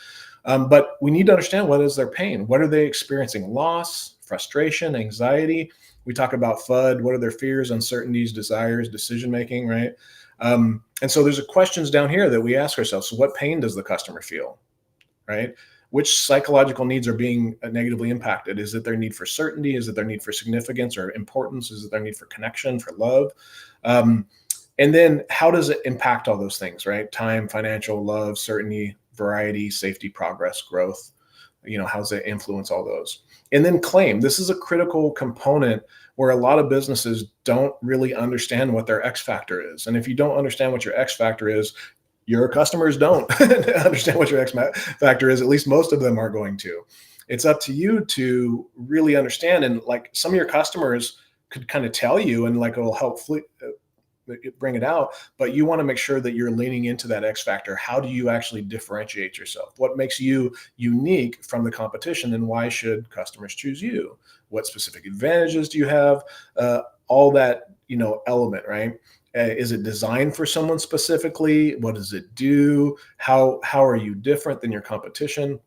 But we need to understand what is their pain. What are they experiencing? Loss, frustration, anxiety. We talk about FUD. What are their fears, uncertainties, desires, decision-making, right? And so there's questions down here that we ask ourselves. So what pain does the customer feel, right? Which psychological needs are being negatively impacted? Is it their need for certainty? Is it their need for significance or importance? Is it their need for connection, for love? And then how does it impact all those things, right? Time, financial, love, certainty, variety, safety, progress, growth. How does it influence all those? And then claim. This is a critical component where a lot of businesses don't really understand what their X factor is. And if you don't understand what your X factor is, your customers don't understand what your X factor is. At least most of them are going to. It's up to you to really understand. And like some of your customers could kind of tell you, and like it'll help bring it out, but you want to make sure that you're leaning into that X factor. How do you actually differentiate yourself? What makes you unique from the competition, and why should customers choose you? What specific advantages do you have all that, element, right? Is it designed for someone specifically? What does it do? How are you different than your competition?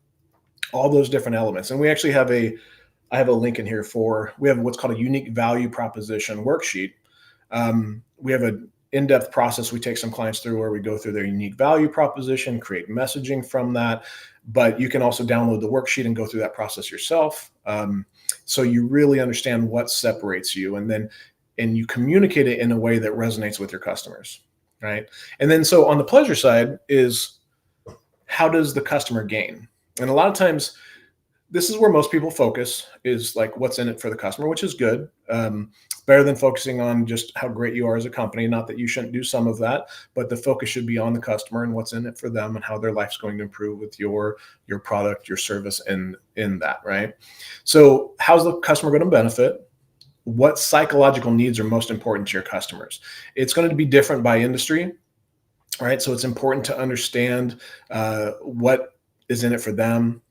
All those different elements. And we actually have I have a link in here we have what's called a unique value proposition worksheet. We have an in-depth process we take some clients through where we go through their unique value proposition, create messaging from that. But you can also download the worksheet and go through that process yourself. So you really understand what separates you, and you communicate it in a way that resonates with your customers, right? And then so on the pleasure side is, how does the customer gain? And a lot of times, this is where most people focus, is like what's in it for the customer, which is good. Better than focusing on just how great you are as a company. Not that you shouldn't do some of that, but the focus should be on the customer and what's in it for them and how their life's going to improve with your product, your service, and in that, right? So how's the customer going to benefit? What psychological needs are most important to your customers? It's going to be different by industry, right? So it's important to understand what is in it for them.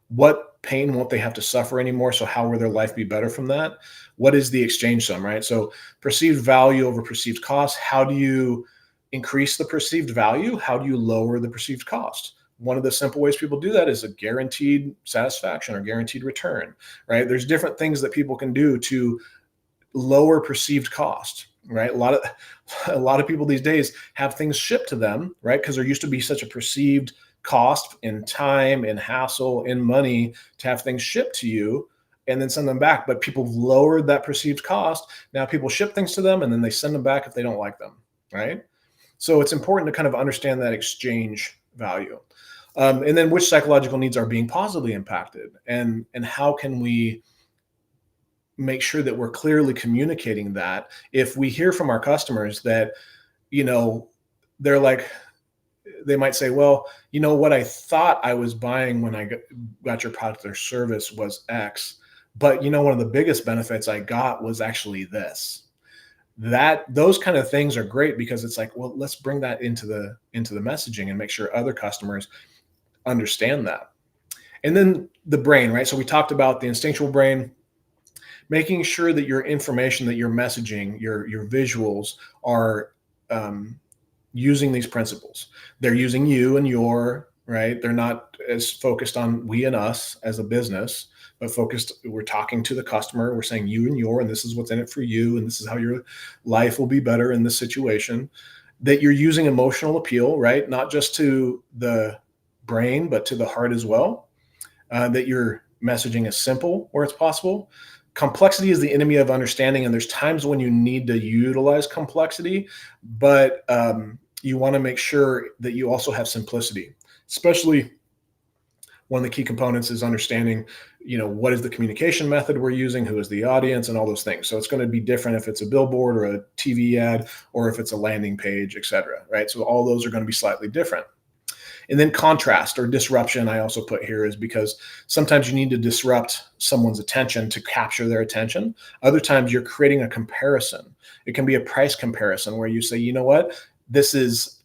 What pain won't they have to suffer anymore? So how will their life be better from that? What is the exchange sum, right? So perceived value over perceived cost. How do you increase the perceived value? How do you lower the perceived cost? One of the simple ways people do that is a guaranteed satisfaction or guaranteed return, right? There's different things that people can do to lower perceived cost, right? A lot of people these days have things shipped to them, right? Because there used to be such a perceived cost in time, in hassle, in money to have things shipped to you and then send them back. But people have lowered that perceived cost. Now people ship things to them and then they send them back if they don't like them, right? So it's important to kind of understand that exchange value. And then which psychological needs are being positively impacted, and how can we make sure that we're clearly communicating that. If we hear from our customers that, they're like, they might say, well, what I thought I was buying when I got your product or service was X, but one of the biggest benefits I got was actually this. Those kind of things are great, because it's like, well, let's bring that into the messaging and make sure other customers understand that. And then the brain, right? So we talked about the instinctual brain, making sure that your information, that your messaging, your visuals are using these principles. They're using you and your, right? They're not as focused on we and us as a business, but we're talking to the customer. We're saying you and your, and this is what's in it for you. And this is how your life will be better in this situation. That you're using emotional appeal, right? Not just to the brain, but to the heart as well. That your messaging is simple where it's possible. Complexity is the enemy of understanding. And there's times when you need to utilize complexity, but you want to make sure that you also have simplicity, especially one of the key components is understanding, what is the communication method we're using, who is the audience, and all those things. So it's going to be different if it's a billboard or a TV ad, or if it's a landing page, et cetera, right? So all those are going to be slightly different. And then contrast or disruption, I also put here, is because sometimes you need to disrupt someone's attention to capture their attention. Other times you're creating a comparison. It can be a price comparison where you say, you know what, this is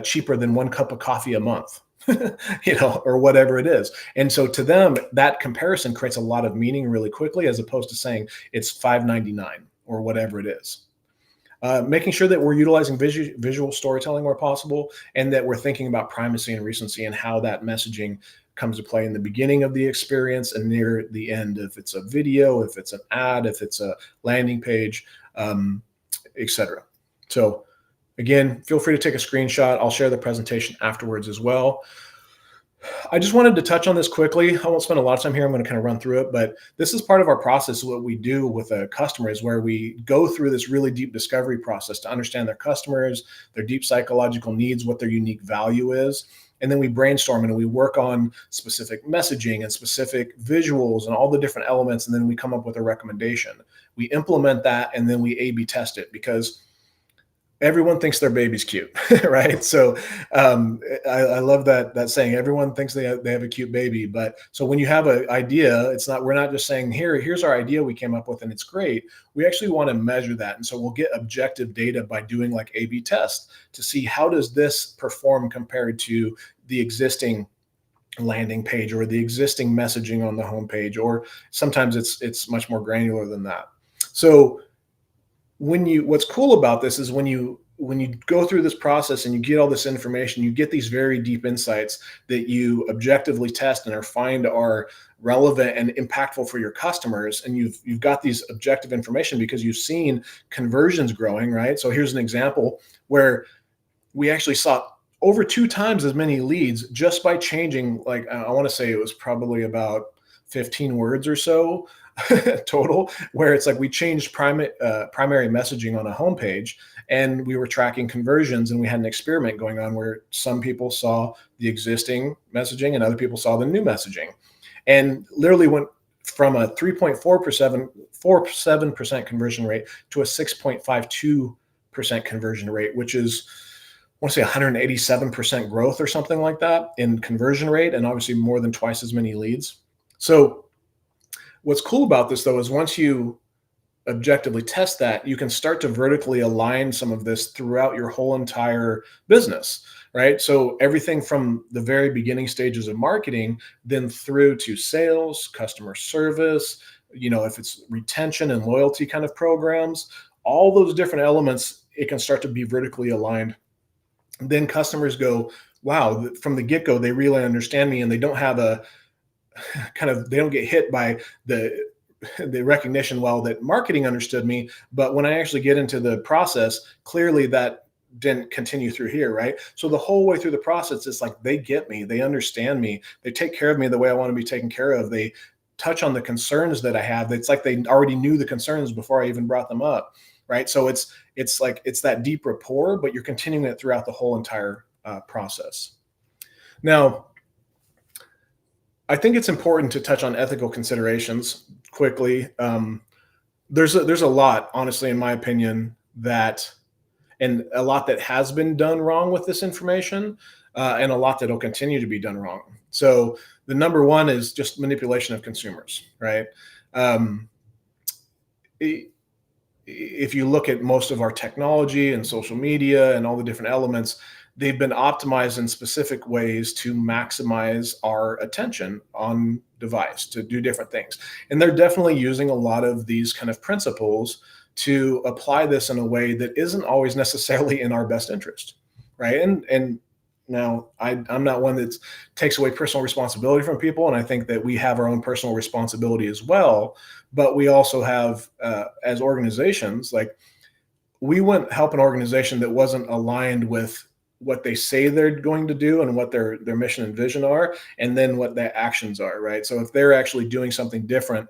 cheaper than 1 cup of coffee a month, or whatever it is. And so to them, that comparison creates a lot of meaning really quickly, as opposed to saying it's $5.99 or whatever it is. Making sure that we're utilizing visual storytelling where possible, and that we're thinking about primacy and recency and how that messaging comes to play in the beginning of the experience and near the end, if it's a video, if it's an ad, if it's a landing page, etc. So again, feel free to take a screenshot. I'll share the presentation afterwards as well. I just wanted to touch on this quickly. I won't spend a lot of time here. I'm going to kind of run through it, but this is part of our process. What we do with a customer is where we go through this really deep discovery process to understand their customers, their deep psychological needs, what their unique value is. And then we brainstorm and we work on specific messaging and specific visuals and all the different elements. And then we come up with a recommendation. We implement that, and then we A/B test it, because everyone thinks their baby's cute, right? So I love that saying. Everyone thinks they have a cute baby, but so when you have an idea, we're not just saying here's our idea we came up with and it's great. We actually want to measure that, and so we'll get objective data by doing like A/B tests to see how does this perform compared to the existing landing page or the existing messaging on the homepage, or sometimes it's much more granular than that. So what's cool about this is when you go through this process and you get all this information, you get these very deep insights that you objectively test and find are relevant and impactful for your customers. And you've got these objective information because you've seen conversions growing, right? So here's an example where we actually saw over 2 times as many leads just by changing, like, I want to say it was probably about 15 words or so total, where it's like we changed primary messaging on a homepage, and we were tracking conversions, and we had an experiment going on where some people saw the existing messaging and other people saw the new messaging, and literally went from a 3.47% conversion rate to a 6.52% conversion rate, which is, I want to say 187% growth or something like that in conversion rate, and obviously more than twice as many leads. So what's cool about this, though, is once you objectively test that, you can start to vertically align some of this throughout your whole entire business, right? So everything from the very beginning stages of marketing, then through to sales, customer service, if it's retention and loyalty kind of programs, all those different elements, it can start to be vertically aligned. Then customers go, wow, from the get-go, they really understand me, and they don't have they don't get hit by the recognition, well, that marketing understood me, but when I actually get into the process, clearly that didn't continue through here, right? So the whole way through the process, it's like they get me, they understand me, they take care of me the way I want to be taken care of, they touch on the concerns that I have. It's like they already knew the concerns before I even brought them up, right? So it's that deep rapport, but you're continuing it throughout the whole entire process. Now, I think it's important to touch on ethical considerations quickly. There's a lot, honestly, in my opinion, and a lot that has been done wrong with this information, and a lot that will continue to be done wrong. So the number one is just manipulation of consumers, right? If you look at most of our technology and social media and all the different elements, they've been optimized in specific ways to maximize our attention on device, to do different things. And they're definitely using a lot of these kind of principles to apply this in a way that isn't always necessarily in our best interest, right? And now I'm not one that takes away personal responsibility from people, and I think that we have our own personal responsibility as well. But we also have, as organizations, like, we wouldn't help an organization that wasn't aligned with what they say they're going to do and what their mission and vision are, and then what their actions are, right? So if they're actually doing something different,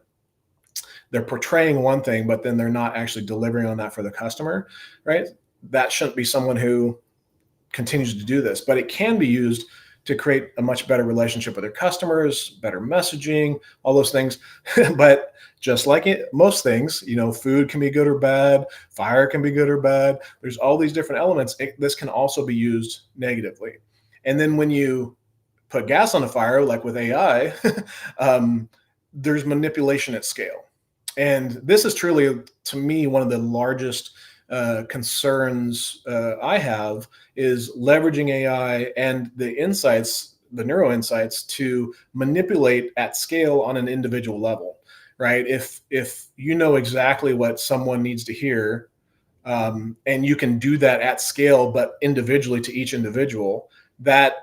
they're portraying one thing, but then they're not actually delivering on that for the customer, right? That shouldn't be someone who continues to do this, but it can be used to create a much better relationship with their customers, better messaging, all those things. But just like most things, food can be good or bad, fire can be good or bad. There's all these different elements. This can also be used negatively. And then when you put gas on the fire, like with AI, there's manipulation at scale. And this is truly, to me, one of the largest concerns I have, is leveraging AI and the insights, the neuro insights, to manipulate at scale on an individual level, right? If you know exactly what someone needs to hear, and you can do that at scale, but individually to each individual, that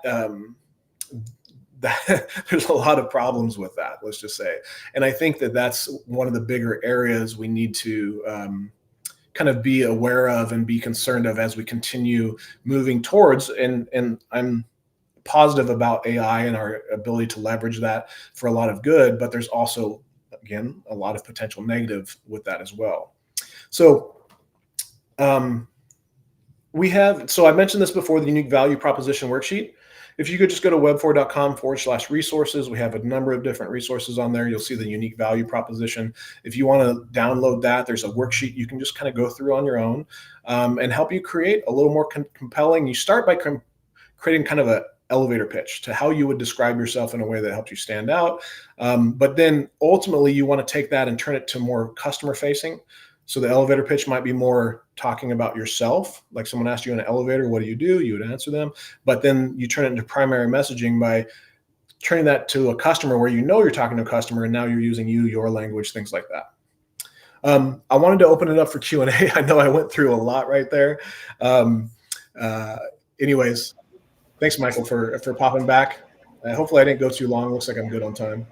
there's a lot of problems with that, let's just say. And I think that that's one of the bigger areas we need to kind of be aware of and be concerned of as we continue moving towards. And I'm positive about AI and our ability to leverage that for a lot of good, but there's also, again, a lot of potential negative with that as well. So I mentioned this before, the unique value proposition worksheet. If you could just go to web4.com/resources, we have a number of different resources on there. You'll see the unique value proposition. If you want to download that, there's a worksheet you can just kind of go through on your own, and help you create a little more compelling. You start by creating kind of an elevator pitch to how you would describe yourself in a way that helps you stand out. But then ultimately you want to take that and turn it to more customer facing. So the elevator pitch might be more talking about yourself. Like someone asked you in an elevator, what do? You would answer them. But then you turn it into primary messaging by turning that to a customer where you're talking to a customer, and now you're using your language, things like that. I wanted to open it up for Q&A. I know I went through a lot right there. Um, anyways, thanks, Michael, for popping back. Hopefully I didn't go too long. Looks like I'm good on time.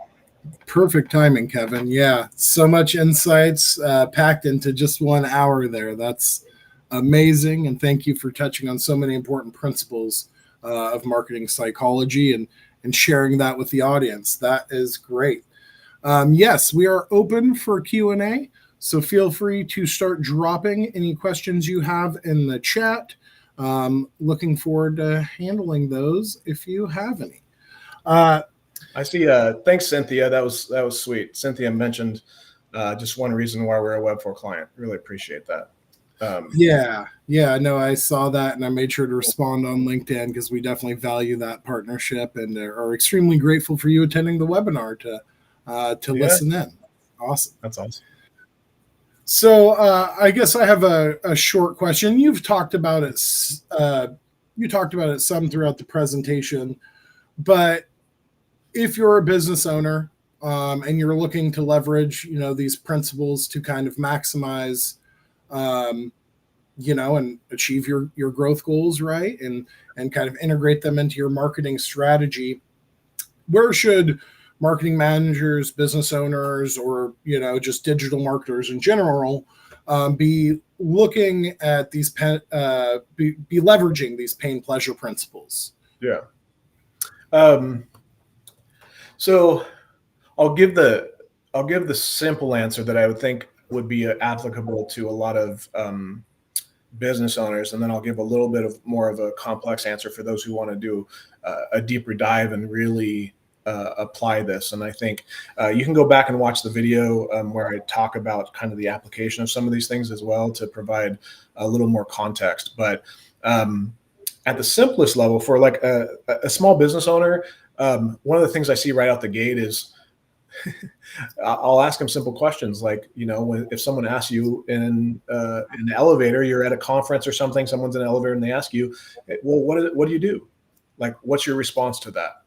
Perfect timing, Kevin. Yeah, so much insights packed into just 1 hour there. That's amazing. And thank you for touching on so many important principles of marketing psychology and sharing that with the audience. That is great. Yes, we are open for Q&A. So feel free to start dropping any questions you have in the chat. Looking forward to handling those if you have any.
I see. Thanks, Cynthia. That was sweet. Cynthia mentioned just one reason why we're a Web4 client. Really appreciate that.
Yeah, no, I saw that and I made sure to respond on LinkedIn because we definitely value that partnership and are extremely grateful for you attending the webinar to listen in. Awesome.
That's awesome.
So I guess I have a short question. You've talked about it. You talked about it some throughout the presentation, but if you're a business owner and you're looking to leverage, these principles to kind of maximize, and achieve your growth goals, right, and kind of integrate them into your marketing strategy, where should marketing managers, business owners, or just digital marketers in general be looking at these be leveraging these pain pleasure principles?
Yeah. So I'll give the simple answer that I would think would be applicable to a lot of business owners, and then I'll give a little bit of more of a complex answer for those who want to do a deeper dive and really apply this. And I think you can go back and watch the video where I talk about kind of the application of some of these things as well to provide a little more context. But at the simplest level, for like a small business owner, one of the things I see right out the gate is I'll ask them simple questions like, if someone asks you in an elevator, you're at a conference or something, someone's in an elevator and they ask you, well, what do you do? Like, what's your response to that?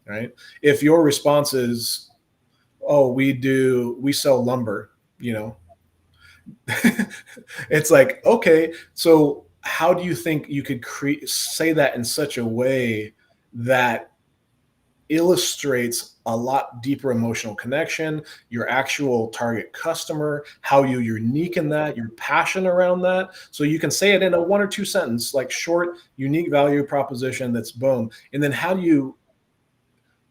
Right? If your response is, oh, we sell lumber, it's like, okay, so how do you think you could say that in such a way that illustrates a lot deeper emotional connection, your actual target customer, how you're unique in that, your passion around that. So you can say it in a 1 or 2 sentence, like short, unique value proposition that's boom. And then how do you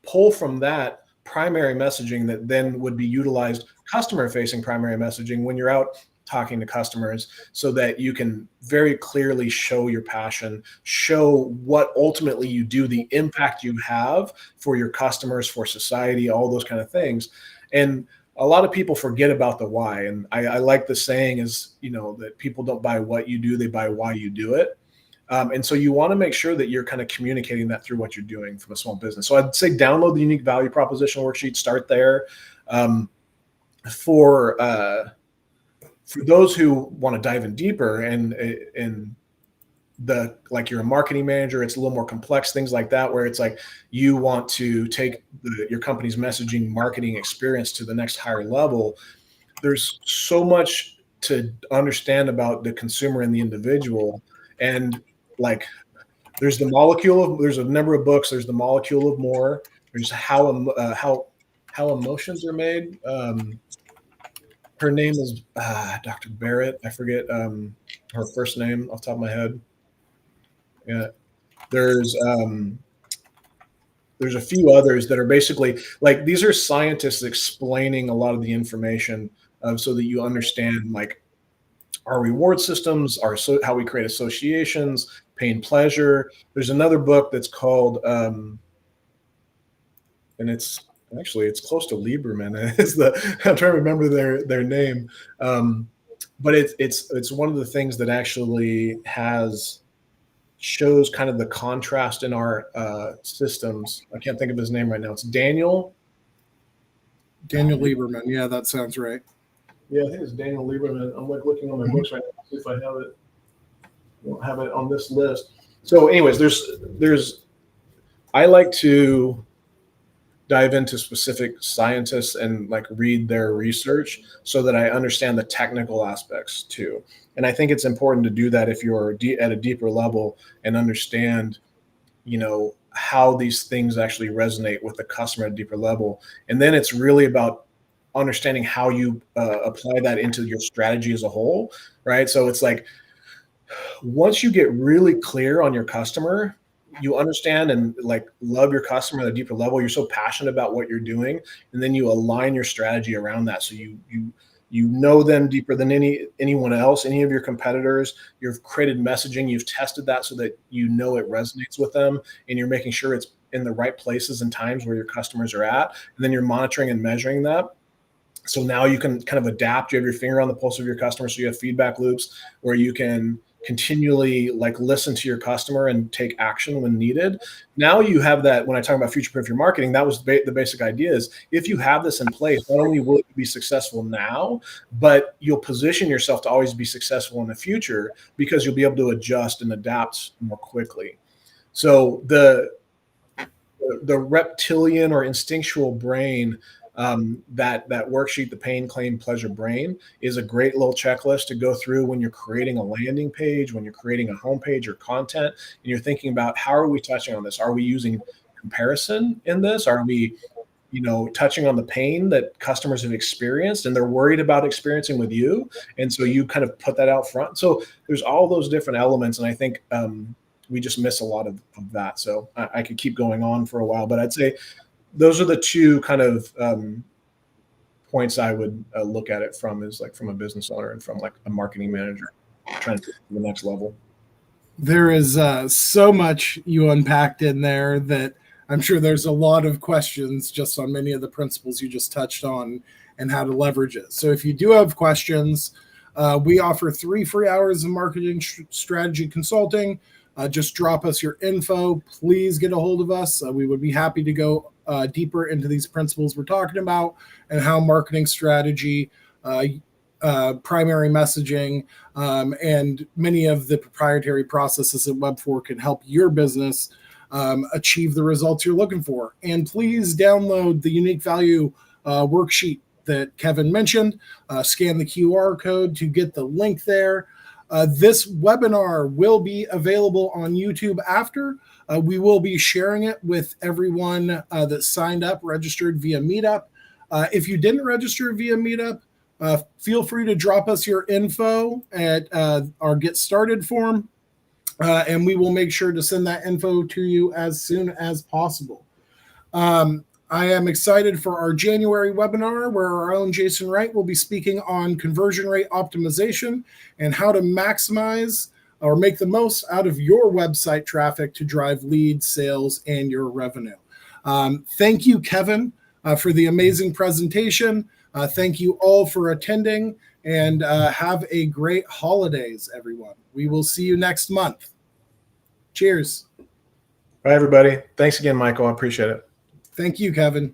pull from that primary messaging that then would be utilized, customer facing primary messaging when you're out talking to customers, so that you can very clearly show your passion, show what ultimately you do, the impact you have for your customers, for society, all those kind of things. And a lot of people forget about the why. And I like the saying is, that people don't buy what you do, they buy why you do it. And so you want to make sure that you're kind of communicating that through what you're doing from a small business. So I'd say download the unique value proposition worksheet, start there. For those who want to dive in deeper and like you're a marketing manager, it's a little more complex, things like that, where it's like you want to take your company's messaging marketing experience to the next higher level. There's so much to understand about the consumer and the individual. And like, there's a number of books. There's the Molecule of More. There's how emotions are made. Her name is Dr. Barrett. I forget her first name off the top of my head. Yeah, there's a few others that are basically like, these are scientists explaining a lot of the information so that you understand like our reward systems, how we create associations, pain, pleasure. There's another book that's called, and it's close to Lieberman. I'm trying to remember their name, but it's one of the things that actually shows kind of the contrast in our systems. I can't think of his name right now. It's Daniel
Lieberman. Yeah, that sounds right.
Yeah, I think it's Daniel Lieberman. I'm like looking on my books right now to see if I have it. I don't have it on this list. So anyways, I like to dive into specific scientists and like read their research so that I understand the technical aspects too. And I think it's important to do that if you're at a deeper level and understand, how these things actually resonate with the customer at a deeper level. And then it's really about understanding how you apply that into your strategy as a whole, right? So it's like, once you get really clear on your customer, you understand and like love your customer at a deeper level, you're so passionate about what you're doing, and then you align your strategy around that. So you know them deeper than anyone else, any of your competitors. You've created messaging, you've tested that so that you know it resonates with them, and you're making sure it's in the right places and times where your customers are at, and then you're monitoring and measuring that. So now you can kind of adapt. You have your finger on the pulse of your customer, so you have feedback loops where you can continually like listen to your customer and take action when needed. Now you have that. When I talk about future-proof your marketing, that was the basic idea is if you have this in place, not only will it be successful now, but you'll position yourself to always be successful in the future because you'll be able to adjust and adapt more quickly. So the reptilian or instinctual brain, that worksheet, the pain, claim, pleasure brain, is a great little checklist to go through when you're creating a landing page, when you're creating a homepage or content, and you're thinking about how are we touching on this? Are we using comparison in this? Are we, touching on the pain that customers have experienced and they're worried about experiencing with you? And so you kind of put that out front. So there's all those different elements. And I think we just miss a lot of that. So I could keep going on for a while, but I'd say those are the two kind of points I would look at it from, is like from a business owner and from like a marketing manager trying to get to the next level.
There is so much you unpacked in there that I'm sure there's a lot of questions just on many of the principles you just touched on and how to leverage it. So if you do have questions, we offer 3 free hours of marketing strategy consulting. Just drop us your info. Please get a hold of us. We would be happy to go deeper into these principles we're talking about and how marketing strategy, primary messaging, and many of the proprietary processes at Web4 can help your business achieve the results you're looking for. And please download the unique value worksheet that Kevin mentioned. Scan the QR code to get the link there. This webinar will be available on YouTube after. We will be sharing it with everyone that signed up, registered via Meetup. If you didn't register via Meetup, feel free to drop us your info at our Get Started form, and we will make sure to send that info to you as soon as possible. I am excited for our January webinar where our own Jason Wright will be speaking on conversion rate optimization and how to maximize or make the most out of your website traffic to drive leads, sales, and your revenue. Thank you, Kevin, for the amazing presentation. Thank you all for attending, and have a great holidays, everyone. We will see you next month. Cheers.
Bye, everybody. Thanks again, Michael. I appreciate it.
Thank you, Kevin.